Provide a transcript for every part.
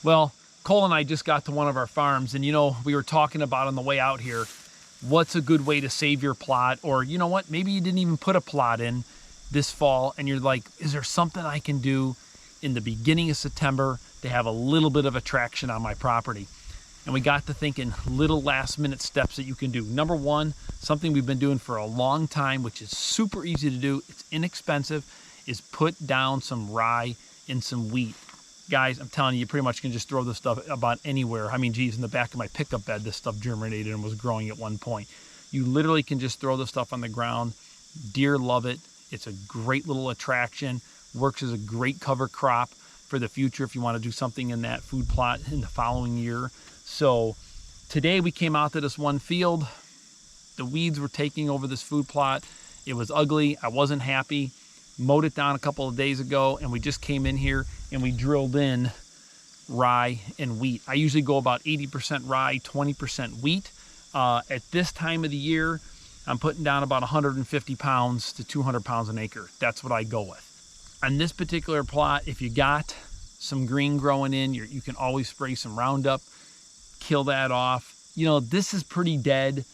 Well, Cole and I just got to one of our farms, and we were talking about on the way out here, what's a good way to save your plot? Or you know what, maybe you didn't even put a plot in this fall, and you're like, is there something I can do in the beginning of September to have a little bit of attraction on my property? And we got to thinking little last minute steps that you can do. Number one, something we've been doing for a long time, which is super easy to do, it's inexpensive, is put down some rye and some wheat. Guys, I'm telling you, you pretty much can just throw this stuff about anywhere. I mean, geez, in the back of my pickup bed, this stuff germinated and was growing at one point. You literally can just throw this stuff on the ground. Deer love it. It's a great little attraction. Works as a great cover crop for the future if you want to do something in that food plot in the following year. So today we came out to this one field. The weeds were taking over this food plot. It was ugly. I wasn't happy. Mowed it down a couple of days ago, and we just came in here and we drilled in rye and wheat. I usually go about 80% rye, 20% wheat. At this time of the year, I'm putting down about 150 pounds to 200 pounds an acre. That's what I go with. On this particular plot, if you got some green growing in, you can always spray some Roundup, kill that off. This is pretty dead.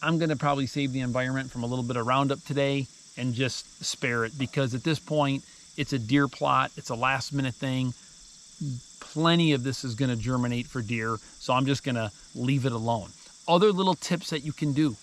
I'm gonna probably save the environment from a little bit of Roundup today and just spare it, because at this point, it's a deer plot. It's a last minute thing. Plenty of this is gonna germinate for deer, so I'm just gonna leave it alone. Other little tips that you can do,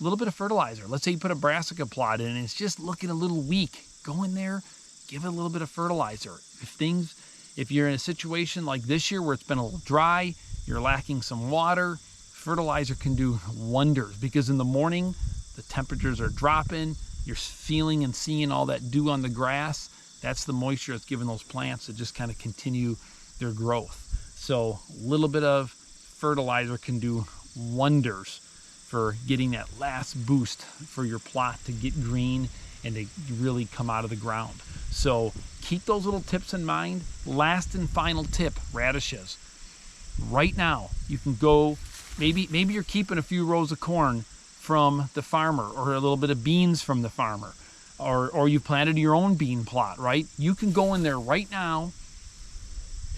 a little bit of fertilizer. Let's say you put a brassica plot in and it's just looking a little weak. Go in there, give it a little bit of fertilizer. If you're in a situation like this year where it's been a little dry, you're lacking some water, fertilizer can do wonders, because in the morning, the temperatures are dropping, you're feeling and seeing all that dew on the grass. That's the moisture that's giving those plants to just kind of continue their growth. So a little bit of fertilizer can do wonders for getting that last boost for your plot to get green and to really come out of the ground. So keep those little tips in mind. Last and final tip, radishes. Right now, you can go, maybe you're keeping a few rows of corn from the farmer, or a little bit of beans from the farmer, or you planted your own bean plot, right? You can go in there right now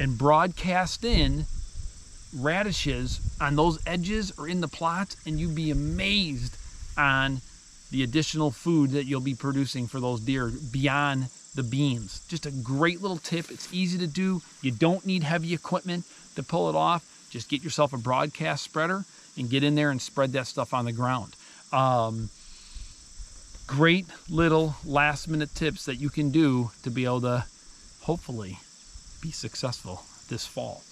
and broadcast in radishes on those edges or in the plots, and you'd be amazed on the additional food that you'll be producing for those deer beyond the beans. Just a great little tip. It's easy to do. You don't need heavy equipment to pull it off. Just get yourself a broadcast spreader and get in there and spread that stuff on the ground. Great little last minute tips that you can do to be able to hopefully be successful this fall.